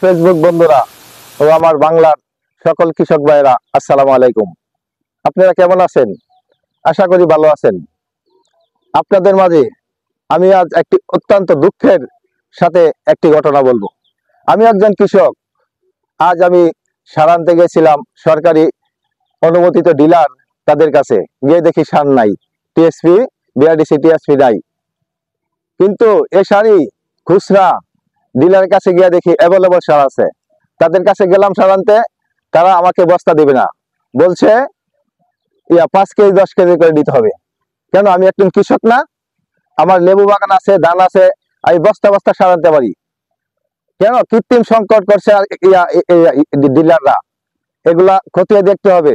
Facebook বন্ধুরা ও আমার বাংলার সকল কৃষক ভাইরা, আসসালামু আলাইকুম। আপনারা কেমন আছেন? আশা করি ভালো আছেন। আপনাদের মাঝে আমি আজ একটি অত্যন্ত দুঃখের সাথে একটি ঘটনা বলবো। আমি একজন কৃষক। আজ আমি সার আনতে গেছিলাম সরকারি অনুমোদিত ডিলার, তাদের কাছে গিয়ে দেখি সার নাই, টিএসপি বিআরডিসি টিএসপি নাই। কিন্তু এ সারই খুচরা ডিলারের কাছে গিয়ে দেখি অ্যাভেলেবল সার আছে। তাদের কাছে গেলাম সার আনতে, তারা আমাকে বস্তা দিবে না, বলছে 5 কেজি 10 কেজি করে দিতে হবে। কেন? আমি একজন কৃষক না? আমার লেবু বাগান আছে, ধান আছে, আমি বস্তা বস্তা সার আনতে পারি। কেন কৃত্রিম সংকট করছে আর ডিলাররা? এগুলা খতিয়ে দেখতে হবে।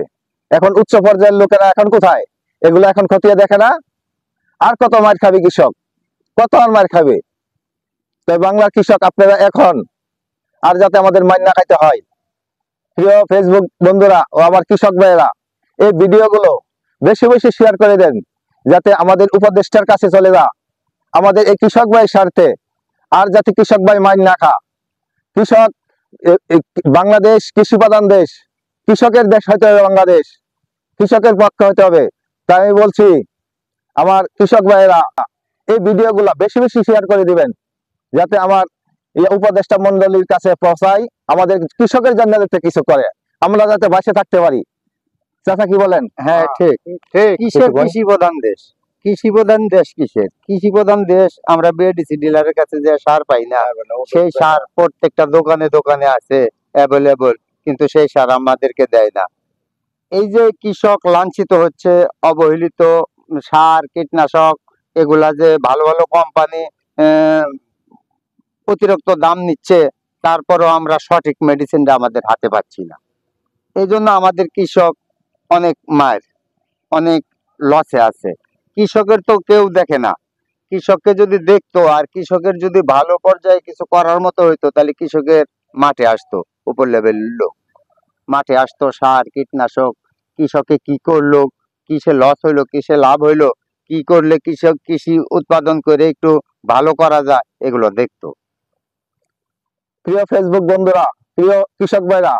এখন উচ্চ পর্যায়ের লোকেরা এখন কোথায়? এগুলা এখন খতিয়ে দেখে না। আর কত মার খাবে কৃষক? কত আর মার খাবে? তাই বাংলার কৃষক আপনারা এখন আর যাতে আমাদের মাইর না খাইতে হয়, প্রিয় ফেসবুক বন্ধুরা ও আমার কৃষক ভাইয়েরা, এই ভিডিওগুলো বেশি বেশি শেয়ার করে দেন, যাতে আমাদের উপদেষ্টার কাছে চলে যা, আমাদের এই কৃষক ভাইয়ের স্বার্থে। আর যাতে কৃষক ভাই মাইর না খা। কৃষক, বাংলাদেশ কৃষি প্রধান দেশ, কৃষকের দেশ হইতে হবে বাংলাদেশ, কৃষকের পক্ষে হতে হবে। তাই আমি বলছি আমার কৃষক ভাইয়েরা, এই ভিডিওগুলো বেশি বেশি শেয়ার করে দিবেন, যাতে আমার উপদেষ্টা মন্ডলীর কাছে পৌঁছায়, আমাদের কৃষকের জন্য যাতে কিছু করে, আমরা যাতে বাঁচে থাকতে পারি। চাচা কি বলেন? হ্যাঁ, ঠিক ঠিক। কিসের কৃষি প্রধান দেশ? কৃষি প্রধান দেশ কিসের? কৃষি প্রধান দেশ। আমরা বিএডিসি ডিলারের কাছে যে সার পাই না, সেই সার প্রত্যেকটা দোকানে দোকানে আছে অ্যাভেলেবল, কিন্তু সেই সার আমাদেরকে দেয় না। এই যে কৃষক লাঞ্ছিত হচ্ছে, অবহেলিত, সার কীটনাশক এগুলা যে ভালো ভালো কোম্পানি অতিরিক্ত দাম নিচ্ছে, তারপরও আমরা সঠিক মেডিসিনটা আমাদের হাতে পাচ্ছি না। এই জন্য আমাদের কৃষক অনেক মায়ের অনেক লসে আছে। কৃষকের তো কেউ দেখে না। কৃষককে যদি দেখতো আর কৃষকের যদি ভালো পর্যায়ে কিছু করার মতো হইতো, তাহলে কৃষকের মাঠে আসতো, উপর লেভেলের লোক মাঠে আসতো। সার কীটনাশক কৃষকে কি করলো, কিসে লস হইলো, কিসে লাভ হইলো, কি করলে কৃষক কৃষি উৎপাদন করে একটু ভালো করা যায়, এগুলো দেখতো। প্রিয় ফেসবুক বন্ধুরা, প্রিয় কৃষক ভাইরা,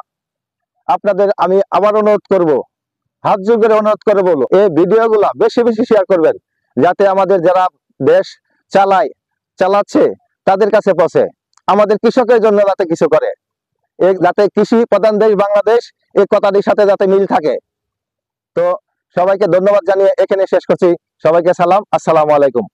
আপনাদের আমি আবার অনুরোধ করব, হাত জোর করে অনুরোধ করে বলবো, এই ভিডিওগুলা বেশি বেশি শেয়ার করবেন, যাতে আমাদের যারা দেশ চালাচ্ছে তাদের কাছে পৌঁছে, আমাদের কৃষকের জন্য যাতে কিছু করে, যাতে কৃষি প্রধান দেশ বাংলাদেশ, এই কথাটির সাথে যাতে মিল থাকে। তো সবাইকে ধন্যবাদ জানিয়ে এখানে শেষ করছি। সবাইকে সালাম, আসসালামু আলাইকুম।